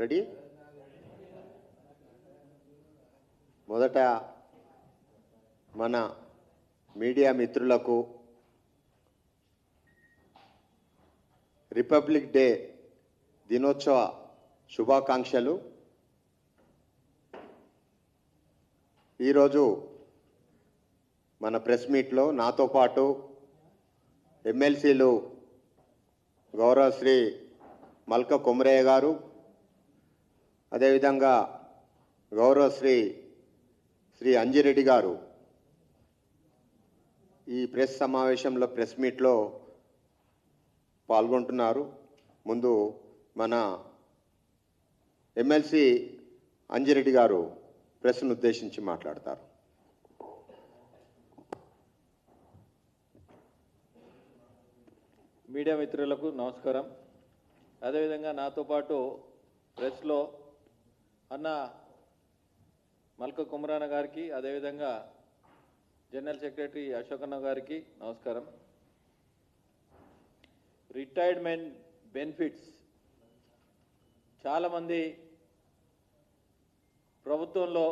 Ready. మొదట మన media మిత్రులకు రిపబ్లిక్ డే దినోత్సవ శుభాకాంక్షలు. ఈరోజు మన ప్రెస్ మీట్లో నాతో పాటు ఎమ్మెల్సీలు గౌరవశ్రీ మల్క కొమరయ్య గారు, అదేవిధంగా గౌరవశ్రీ అంజిరెడ్డి గారు ఈ ప్రెస్ సమావేశంలో ప్రెస్ మీట్లో పాల్గొంటున్నారు. ముందు మన ఎమ్మెల్సీ అంజిరెడ్డి గారు ప్రెస్ను ఉద్దేశించి మాట్లాడతారు. మీడియా మిత్రులకు నమస్కారం. అదేవిధంగా నాతో పాటు ప్రెస్లో అన్న మల్క కుమరాన గారికి, అదేవిధంగా జనరల్ సెక్రటరీ అశోకన్న గారికి నమస్కారం. రిటైర్మెంట్ బెనిఫిట్స్ చాలామంది ప్రభుత్వంలో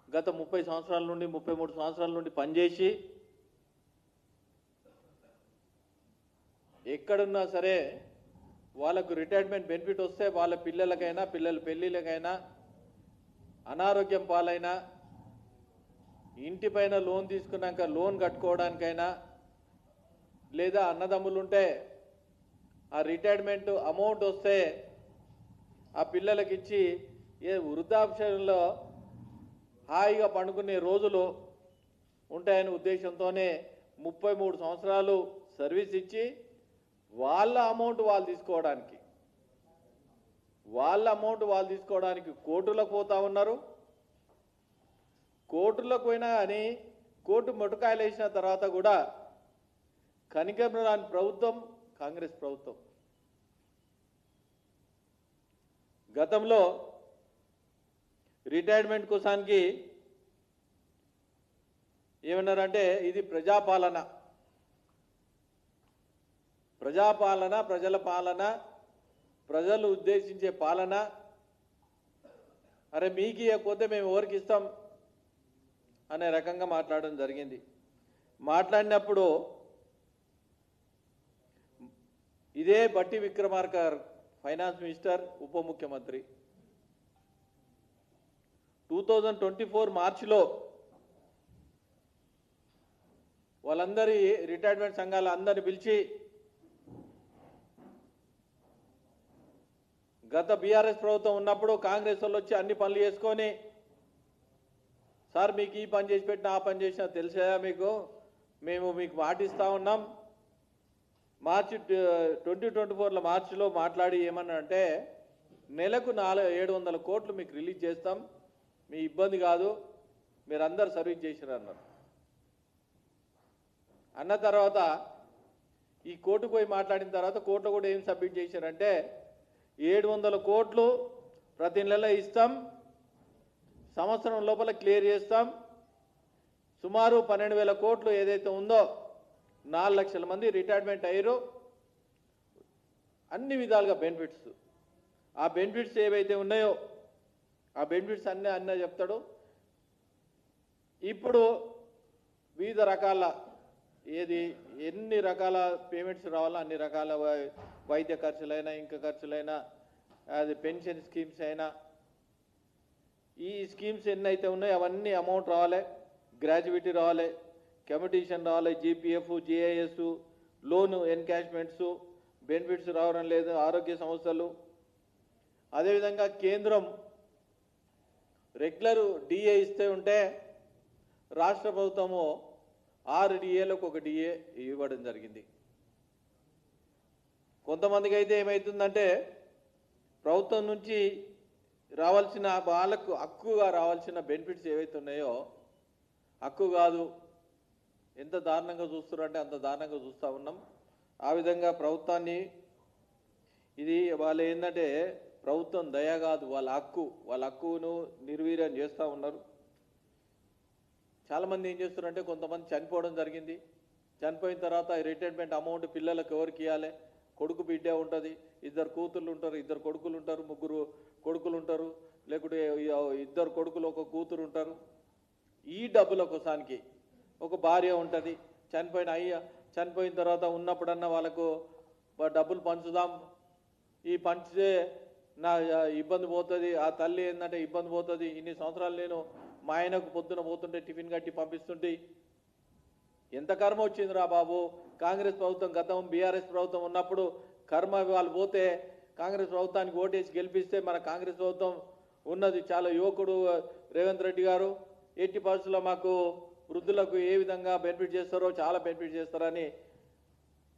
గత 30 సంవత్సరాల నుండి 33 సంవత్సరాల నుండి పనిచేసి ఎక్కడున్నా సరే వాళ్ళకు రిటైర్మెంట్ బెనిఫిట్ వస్తే వాళ్ళ పిల్లలకైనా, పిల్లల పెళ్ళిళ్ళకైనా, అనారోగ్యం పాలైనా, ఇంటిపైన లోన్ తీసుకున్నాక లోన్ కట్టుకోవడానికైనా, లేదా అన్నదమ్ములుంటే ఆ రిటైర్మెంట్ అమౌంట్ వస్తే ఆ పిల్లలకి ఇచ్చి వృద్ధాప్యంలో హాయిగా పండుకునే రోజులు ఉంటాయనే ఉద్దేశంతోనే 33 సంవత్సరాలు సర్వీస్ ఇచ్చి వాళ్ళ అమౌంట్ వాళ్ళు తీసుకోవడానికి కోర్టులకు పోతా ఉన్నారు. కోర్టులకు పోయినా కానీ కోర్టు మొటకాయలు వేసిన తర్వాత కూడా కనికరం రాని ప్రభుత్వం కాంగ్రెస్ ప్రభుత్వం. గతంలో రిటైర్మెంట్ కోసానికి ఏమన్నారంటే ఇది ప్రజాపాలన, ప్రజల పాలన, ప్రజలు ఉద్దేశించే పాలన. అరే మీకు ఇవ్వకపోతే మేము ఎవరికి ఇస్తాం అనే రకంగా మాట్లాడడం జరిగింది. మాట్లాడినప్పుడు ఇదే బట్టి విక్రమార్క ఫైనాన్స్ మినిస్టర్, ఉప ముఖ్యమంత్రి 2024 మార్చిలో వాళ్ళందరి రిటైర్మెంట్ సంఘాల అందరిని పిలిచి గత బీఆర్ఎస్ ప్రభుత్వం ఉన్నప్పుడు కాంగ్రెస్ వాళ్ళు వచ్చి అన్ని పనులు చేసుకొని, సార్ మీకు ఈ పని చేసి పెట్టినా ఆ పని చేసినా తెలిసా మీకు, మేము మీకు మాటిస్తూ ఉన్నాం. మార్చి 2024లో మార్చిలో మాట్లాడి ఏమన్నా అంటే నెలకు 700 కోట్లు మీకు రిలీజ్ చేస్తాం, మీ ఇబ్బంది కాదు, మీరు అందరు సర్వీస్ చేసినారు అన్నారు. అన్న తర్వాత ఈ కోర్టుకు పోయి మాట్లాడిన తర్వాత కోర్టులో కూడా ఏం సబ్మిట్ చేశారంటే 700 కోట్లు ప్రతి నెల ఇస్తాం, సంవత్సరం లోపల క్లియర్ చేస్తాం, సుమారు 12,000 కోట్లు ఏదైతే ఉందో 4 లక్షల మంది రిటైర్మెంట్ అయ్యారు, అన్ని విధాలుగా బెనిఫిట్స్. ఆ బెనిఫిట్స్ ఏవైతే ఉన్నాయో ఆ బెనిఫిట్స్ అన్నీ చెప్తాడు. ఇప్పుడు వివిధ రకాల ఎన్ని రకాల పేమెంట్స్ రావాలో అన్ని రకాల వైద్య ఖర్చులైనా, ఇంకా ఖర్చులైనా, అది పెన్షన్ స్కీమ్స్ అయినా, ఈ స్కీమ్స్ ఎన్ని అయితే ఉన్నాయో అవన్నీ అమౌంట్ రావాలి, గ్రాడ్యుయేటీ రావాలి, కమిటీషన్ రావాలి, జీపీఎఫ్, జీఐఎస్, లోను ఎన్కాష్మెంట్స్, బెనిఫిట్స్ రావడం లేదు, ఆరోగ్య సమస్యలు. అదేవిధంగా కేంద్రం రెగ్యులర్ డిఏ ఇస్తే ఉంటే రాష్ట్ర ప్రభుత్వము 6 డిఏలకు 1 డిఏ ఇవ్వడం జరిగింది. కొంతమందికి అయితే ఏమవుతుందంటే ప్రభుత్వం నుంచి రావాల్సిన వాళ్ళకు హక్కుగా రావాల్సిన బెనిఫిట్స్ ఏవైతే ఉన్నాయో హక్కు కాదు, ఎంత దారుణంగా చూస్తున్నారంటే అంత దారుణంగా చూస్తూ ఉన్నాం. ఆ విధంగా ప్రభుత్వాన్ని ఇది వాళ్ళు ఏంటంటే ప్రభుత్వం దయ కాదు, వాళ్ళ హక్కును నిర్వీర్యం చేస్తూ ఉన్నారు. చాలామంది ఏం చేస్తున్నారంటే కొంతమంది చనిపోవడం జరిగింది, చనిపోయిన తర్వాత రిటైర్మెంట్ అమౌంట్ పిల్లలకు ఎవరికి ఇవ్వాలి, కొడుకు బిడ్డ ఉంటుంది, ఇద్దరు కూతుర్లు ఉంటారు, ఇద్దరు కొడుకులు ఉంటారు, ముగ్గురు కొడుకులు ఉంటారు, లేకుంటే ఇద్దరు కొడుకులు ఒక కూతురు ఉంటారు. ఈ డబ్బుల కోసానికి ఒక భార్య ఉంటుంది, చనిపోయిన తర్వాత ఉన్నప్పుడన్నా వాళ్ళకు డబ్బులు పంచుదాం, ఈ పంచితే నా ఇబ్బంది పోతుంది, ఆ తల్లి ఏంటంటే ఇబ్బంది పోతుంది, ఇన్ని సంవత్సరాలు నేను మా ఆయనకు పొద్దున పోతుంటే టిఫిన్ కట్టి పంపిస్తుంటే ఎంత కర్మ వచ్చిందిరా బాబు. కాంగ్రెస్ ప్రభుత్వం గతం బీఆర్ఎస్ ప్రభుత్వం ఉన్నప్పుడు కర్మ వాళ్ళు పోతే కాంగ్రెస్ ప్రభుత్వానికి ఓటేసి గెలిపిస్తే మన కాంగ్రెస్ ప్రభుత్వం ఉన్నది. చాలా యువకుడు రేవంత్ రెడ్డి గారు 80% మాకు వృద్ధులకు ఏ విధంగా బెనిఫిట్ చేస్తారో చాలా బెనిఫిట్ చేస్తారని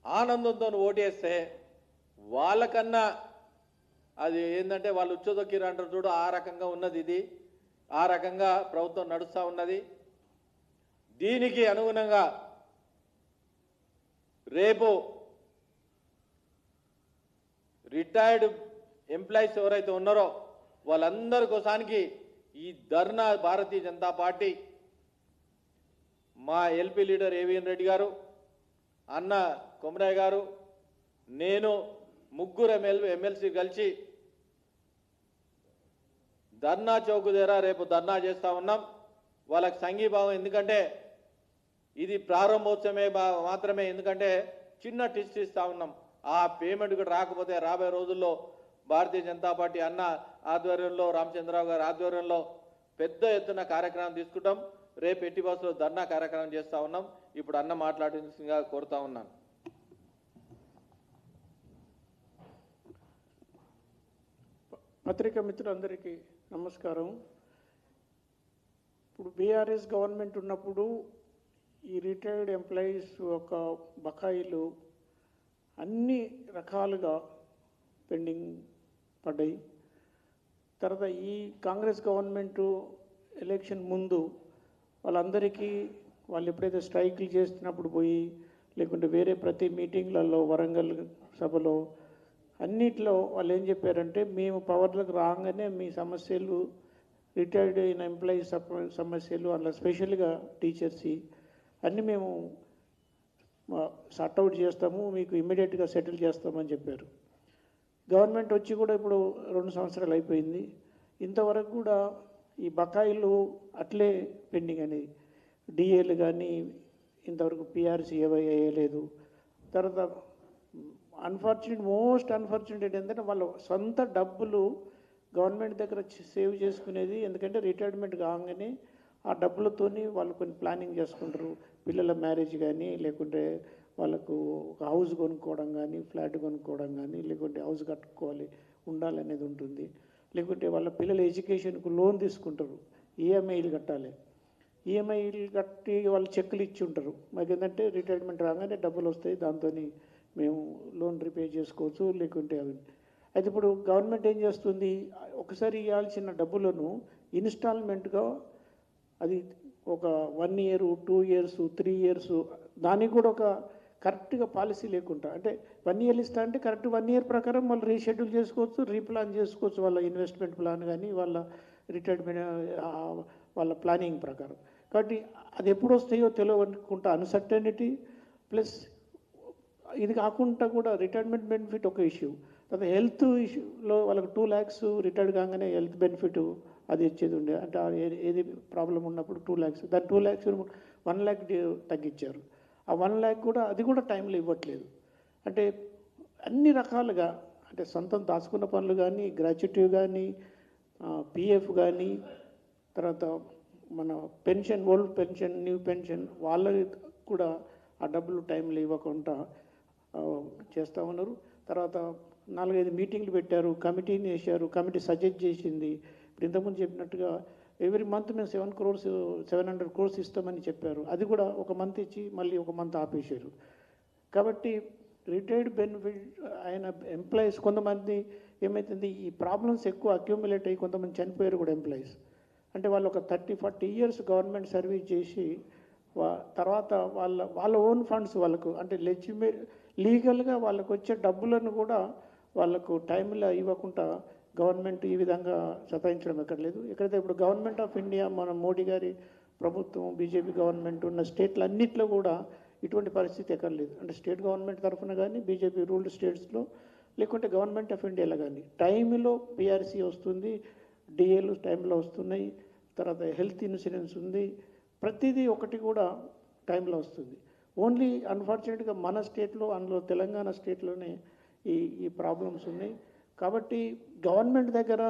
ఆనందంతో ఓటేస్తే వాళ్ళకన్నా అది ఏంటంటే వాళ్ళు ఉచ్చదొక్కిరు అంటారు చూడు, ఆ రకంగా ఉన్నది ఇది. ఆ రకంగా ప్రభుత్వం నడుస్తూ ఉన్నది. దీనికి అనుగుణంగా రేపు రిటైర్డ్ ఎంప్లాయీస్ ఎవరైతే ఉన్నారో వాళ్ళందరి కోసానికి ఈ ధర్నా భారతీయ జనతా పార్టీ మా ఎల్పీ లీడర్ ఏవిఎన్ రెడ్డి గారు, అన్న కొమరయ్య గారు, నేను ముగ్గురు ఎమ్మెల్సీ కలిసి ధర్నా చౌక్ దగ్గర రేపు ధర్నా చేస్తూ ఉన్నాం. వాళ్ళకి సంఘీభావం, ఎందుకంటే ఇది ప్రారంభోత్సవమే మాత్రమే, ఎందుకంటే చిన్న టిస్ట్ ఇస్తూ ఉన్నాం. ఆ పేమెంట్ కూడా రాకపోతే రాబోయే రోజుల్లో భారతీయ జనతా పార్టీ అన్న ఆధ్వర్యంలో, రామచంద్రరావు గారి ఆధ్వర్యంలో పెద్ద ఎత్తున కార్యక్రమం తీసుకుంటాం. రేపు ఎట్టి బస్సులో ధర్నా కార్యక్రమం చేస్తూ ఉన్నాం. ఇప్పుడు అన్న మాట్లాడిందిగా కోరుతా ఉన్నాను. పత్రికా మిత్రులందరికీ నమస్కారం. ఇప్పుడు బీఆర్ఎస్ గవర్నమెంట్ ఉన్నప్పుడు ఈ రిటైర్డ్ ఎంప్లాయీస్ యొక్క బకాయిలు అన్ని రకాలుగా పెండింగ్ పడ్డాయి. తర్వాత ఈ కాంగ్రెస్ గవర్నమెంటు ఎలక్షన్ ముందు వాళ్ళందరికీ వాళ్ళు ఎప్పుడైతే స్ట్రైకులు చేస్తున్నప్పుడు పోయి, లేకుంటే వేరే ప్రతి మీటింగ్లలో వరంగల్ సభలో అన్నిట్లో వాళ్ళు ఏం చెప్పారంటే, మేము పవర్లకు రాగానే మీ సమస్యలు, రిటైర్డ్ అయిన ఎంప్లాయీస్ సమస్యలు, అలా స్పెషల్గా టీచర్స్ అన్నీ మేము సార్ట్అవుట్ చేస్తాము, మీకు ఇమ్మీడియట్గా సెటిల్ చేస్తామని చెప్పారు. గవర్నమెంట్ వచ్చి కూడా ఇప్పుడు 2 సంవత్సరాలు అయిపోయింది. ఇంతవరకు కూడా ఈ బకాయిలు అట్లే పెండింగ్ అనేది. డిఏలు కానీ ఇంతవరకు పిఆర్సీ వేయలేదు. తర్వాత మోస్ట్ అన్ఫార్చునేట్ ఏంటంటే వాళ్ళ సొంత డబ్బులు గవర్నమెంట్ దగ్గర సేవ్ చేసుకునేది. ఎందుకంటే రిటైర్మెంట్ కాగానే ఆ డబ్బులతోని వాళ్ళు కొన్ని ప్లానింగ్ చేసుకుంటారు. పిల్లల మ్యారేజ్ కానీ, లేకుంటే వాళ్ళకు ఒక హౌస్ కొనుక్కోవడం కానీ, ఫ్లాట్ కొనుక్కోవడం కానీ, లేకుంటే హౌస్ కట్టుకోవాలి ఉండాలనేది ఉంటుంది. లేకుంటే వాళ్ళ పిల్లల ఎడ్యుకేషన్కు లోన్ తీసుకుంటారు, ఈఎంఐలు కట్టాలి. ఈఎంఐలు కట్టి వాళ్ళు చెక్కులు ఇచ్చి ఉంటారు. మాకు ఏంటంటే రిటైర్మెంట్ రాగానే డబ్బులు వస్తాయి, దాంతో మేము లోన్ రిపే చేసుకోవచ్చు, లేకుంటే అవి. అయితే ఇప్పుడు గవర్నమెంట్ ఏం చేస్తుంది, ఒకసారి ఇవ్వాల్సిన డబ్బులను ఇన్స్టాల్మెంట్గా అది ఒక 1 year, 2 years, 3 years, దానికి కూడా ఒక కరెక్ట్గా పాలసీ లేకుండా, అంటే 1 year ఇస్తా అంటే కరెక్ట్ 1 year ప్రకారం వాళ్ళు రీషెడ్యూల్ చేసుకోవచ్చు, రీప్లాన్ చేసుకోవచ్చు, వాళ్ళ ఇన్వెస్ట్మెంట్ ప్లాన్ కానీ, వాళ్ళ రిటైర్మెంట్ వాళ్ళ ప్లానింగ్ ప్రకారం. కాబట్టి అది ఎప్పుడు వస్తాయో తెలియకుండా అన్సర్టనిటీ ప్లస్ ఇది కాకుండా కూడా రిటైర్మెంట్ బెనిఫిట్ ఒక ఇష్యూ. తర్వాత హెల్త్ ఇష్యూలో వాళ్ళకి 2 lakhs రిటైర్డ్ కాగానే హెల్త్ బెనిఫిట్ అది ఇచ్చేది ఉండే. అంటే ఏది ప్రాబ్లం ఉన్నప్పుడు 2 lakhs, దాని 2 lakhs 1 lakh తగ్గించారు. ఆ 1 lakh కూడా అది కూడా టైంలో ఇవ్వట్లేదు. అంటే అన్ని రకాలుగా, అంటే సొంతం దాచుకున్న పనులు కానీ, గ్రాట్యుటీ కానీ, పిఎఫ్ కానీ, తర్వాత మన pension, old pension, new pension, వాళ్ళకి కూడా ఆ డబ్బులు టైంలో ఇవ్వకుండా చేస్తూ ఉన్నారు. తర్వాత 4-5 మీటింగ్లు పెట్టారు, కమిటీని వేశారు, కమిటీ సజెస్ట్ చేసింది. ఇప్పుడు ఇంతకుముందు చెప్పినట్టుగా ఎవ్రీ మంత్ మేము 700 crores ఇస్తామని చెప్పారు. అది కూడా ఒక మంత్ ఇచ్చి మళ్ళీ ఒక మంత్ ఆపేశారు. కాబట్టి రిటైర్డ్ బెనిఫిట్ అయిన ఎంప్లాయీస్ కొంతమంది ఏమవుతుంది, ఈ ప్రాబ్లమ్స్ ఎక్కువ అక్యూములేట్ అయ్యి కొంతమంది చనిపోయారు కూడా ఎంప్లాయీస్. అంటే వాళ్ళు ఒక 30-40 years గవర్నమెంట్ సర్వీస్ చేసి తర్వాత వాళ్ళ ఓన్ ఫండ్స్ వాళ్ళకు, అంటే లీగల్గా వాళ్ళకు వచ్చే డబ్బులను కూడా వాళ్ళకు టైంలో ఇవ్వకుండా గవర్నమెంట్ ఈ విధంగా సతాయించడం ఎక్కడ లేదు. ఎక్కడైతే ఇప్పుడు గవర్నమెంట్ ఆఫ్ ఇండియా, మన మోడీ గారి ప్రభుత్వం, బీజేపీ గవర్నమెంట్ ఉన్న స్టేట్లు అన్నింటిలో కూడా ఇటువంటి పరిస్థితి ఎక్కడ లేదు. అంటే స్టేట్ గవర్నమెంట్ తరఫున కానీ బీజేపీ రూల్డ్ స్టేట్స్లో లేకుంటే గవర్నమెంట్ ఆఫ్ ఇండియాలో కానీ టైంలో పిఆర్సీ వస్తుంది, డిఏలు టైంలో వస్తున్నాయి, తర్వాత హెల్త్ ఇన్సూరెన్స్ ఉంది, ప్రతిదీ ఒకటి కూడా టైంలో వస్తుంది. ఓన్లీ అన్ఫార్చునేట్గా మన స్టేట్లో, అందులో తెలంగాణ స్టేట్లోనే ఈ ప్రాబ్లమ్స్ ఉన్నాయి. కాబట్టి గవర్నమెంట్ దగ్గర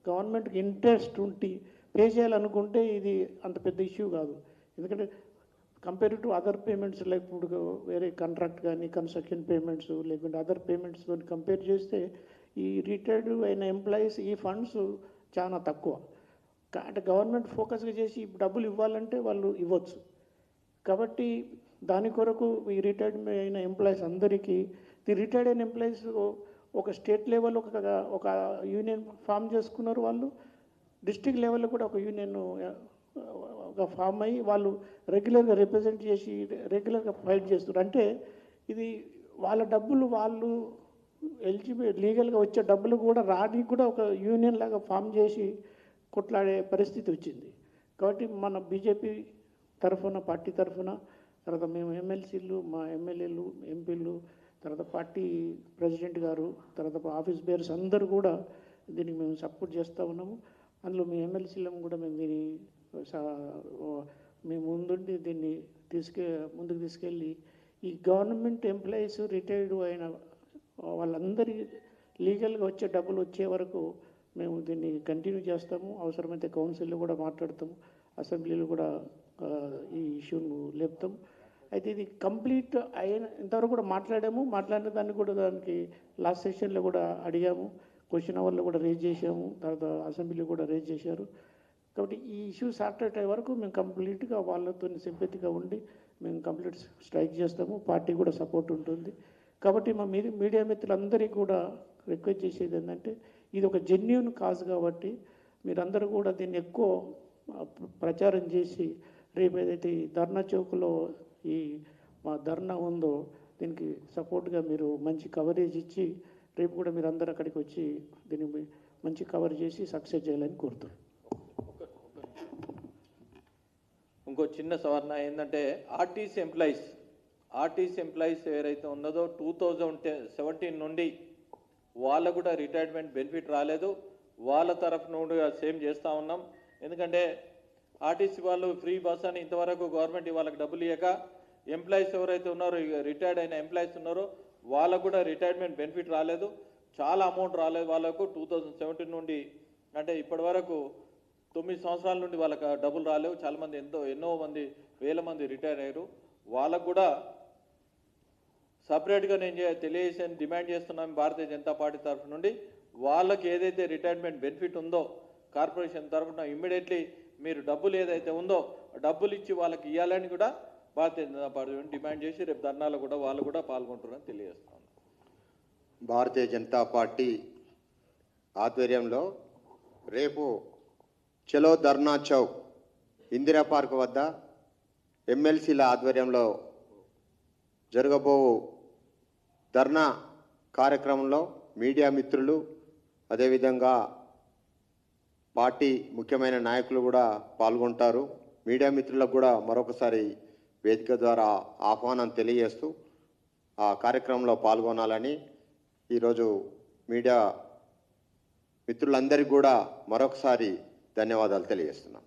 గవర్నమెంట్కి ఇంట్రెస్ట్ ఉండి పే చేయాలనుకుంటే ఇది అంత పెద్ద ఇష్యూ కాదు. ఎందుకంటే compare to other payments, like ఇప్పుడు వేరే కాంట్రాక్ట్ కానీ కన్స్ట్రక్షన్ పేమెంట్స్ లేకుంటే అదర్ పేమెంట్స్ కంపేర్ చేస్తే ఈ రిటైర్డ్ అయిన ఎంప్లాయీస్ ఈ ఫండ్స్ చాలా తక్కువ. అంటే గవర్నమెంట్ ఫోకస్గా చేసి డబ్బులు ఇవ్వాలంటే వాళ్ళు ఇవ్వచ్చు. కాబట్టి దాని కొరకు ఈ రిటైర్డ్ అయిన ఎంప్లాయీస్ అందరికీ, ఈ రిటైర్డ్ అయిన ఎంప్లాయీస్ ఒక స్టేట్ లెవెల్ ఒక యూనియన్ ఫామ్ చేసుకున్నారు. వాళ్ళు డిస్ట్రిక్ట్ లెవెల్లో కూడా ఒక యూనియన్ ఒక ఫామ్ అయ్యి వాళ్ళు రెగ్యులర్గా రిప్రజెంట్ చేసి రెగ్యులర్గా ఫైట్ చేస్తున్నారు. అంటే ఇది వాళ్ళ డబ్బులు వాళ్ళు ఎలిజిబుల్ లీగల్గా వచ్చే డబ్బులు కూడా రానికి కూడా ఒక యూనియన్ లాగా ఫామ్ చేసి కొట్లాడే పరిస్థితి వచ్చింది. కాబట్టి మన బీజేపీ తరఫున, పార్టీ తరఫున, తర్వాత మేము ఎమ్మెల్సీలు, మా ఎమ్మెల్యేలు, ఎంపీలు, తర్వాత పార్టీ ప్రెసిడెంట్ గారు, తర్వాత ఆఫీస్ బేర్స్ అందరూ కూడా దీనికి మేము సపోర్ట్ చేస్తూ ఉన్నాము. అందులో మీ ఎమ్మెల్సీలను కూడా మేము ముందుండి దీన్ని ముందుకు తీసుకెళ్ళి ఈ గవర్నమెంట్ ఎంప్లాయీస్ రిటైర్డ్ అయిన వాళ్ళందరి లీగల్గా వచ్చే డబ్బులు వచ్చే వరకు మేము దీన్ని కంటిన్యూ చేస్తాము. అవసరమైతే కౌన్సిల్లో కూడా మాట్లాడతాము, అసెంబ్లీలో కూడా ఈ ఇష్యూను లేపుతాం. అయితే ఇది కంప్లీట్ అయిన ఇంతవరకు కూడా మాట్లాడిన దాన్ని కూడా దానికి లాస్ట్ సెషన్లో కూడా అడిగాము, క్వశ్చన్ అవర్లో కూడా రేజ్ చేసాము, తర్వాత అసెంబ్లీలో కూడా రేజ్ చేశారు. కాబట్టి ఈ ఇష్యూ సార్ట్ అయ్యే వరకు మేము కంప్లీట్గా వాళ్ళతో సింపతిగా ఉండి మేము కంప్లీట్ స్ట్రైక్ చేస్తాము. పార్టీ కూడా సపోర్ట్ ఉంటుంది. కాబట్టి మా మీడియా మిత్రులందరికీ కూడా రిక్వెస్ట్ చేసేది ఏంటంటే ఇది ఒక జెన్యూన్ కాజ్ కాబట్టి మీరందరూ కూడా దీన్ని ఎక్కువ ప్రచారం చేసి రేపు ఏదైతే ఈ ధర్నా చౌక్లో ఈ మా ధర్నా ఉందో దీనికి సపోర్ట్గా మీరు మంచి కవరేజ్ ఇచ్చి రేపు కూడా మీరు అందరూ అక్కడికి వచ్చి దీన్ని మంచి కవర్ చేసి సక్సెస్ చేయాలని కోరుతున్నాను. ఇంకో చిన్న సవరణ ఏంటంటే ఆర్టీసీ ఎంప్లాయీస్ ఎవరైతే ఉన్నదో 2017 నుండి వాళ్ళకు కూడా రిటైర్మెంట్ బెనిఫిట్ రాలేదు. వాళ్ళ తరఫు నుండి సేమ్ చేస్తూ ఉన్నాం. ఎందుకంటే ఆర్టీసీ వాళ్ళు ఫ్రీ బస్ అని ఇంతవరకు గవర్నమెంట్ వాళ్ళకి డబ్బులు ఇవ్వక ఎంప్లాయీస్ ఎవరైతే ఉన్నారో, రిటైర్డ్ అయిన ఎంప్లాయీస్ ఉన్నారో వాళ్ళకు కూడా రిటైర్మెంట్ బెనిఫిట్ రాలేదు. చాలా అమౌంట్ రాలేదు వాళ్ళకు 2017 నుండి. అంటే ఇప్పటి వరకు 9 సంవత్సరాల నుండి వాళ్ళకి డబ్బులు రాలేవు. చాలామంది ఎన్నో మంది వేల మంది రిటైర్ అయ్యారు. వాళ్ళకు కూడా సపరేట్గా నేను తెలియజేసి డిమాండ్ చేస్తున్నాం భారతీయ జనతా పార్టీ తరఫు నుండి. వాళ్ళకి ఏదైతే రిటైర్మెంట్ బెనిఫిట్ ఉందో కార్పొరేషన్ తరఫున ఇమ్మీడియట్లీ మీరు డబ్బులు ఏదైతే ఉందో డబ్బులు ఇచ్చి వాళ్ళకి ఇవ్వాలని కూడా భారతీయ జనతా పార్టీ డిమాండ్ చేసి రేపు ధర్నాలో కూడా వాళ్ళు కూడా పాల్గొంటారని తెలియజేస్తున్నాను. భారతీయ జనతా పార్టీ ఆధ్వర్యంలో రేపు చలో ధర్నా చౌక్ ఇందిరా పార్క్ వద్ద ఎమ్మెల్సీల ఆధ్వర్యంలో జరగబో ధర్నా కార్యక్రమంలో మీడియా మిత్రులు, అదేవిధంగా పార్టీ ముఖ్యమైన నాయకులు కూడా పాల్గొంటారు. మీడియా మిత్రులకు కూడా మరొకసారి వేదిక ద్వారా ఆహ్వానం తెలియజేస్తూ ఆ కార్యక్రమంలో పాల్గొనాలని ఈరోజు మీడియా మిత్రులందరికీ కూడా మరొకసారి ధన్యవాదాలు తెలియజేస్తున్నాం.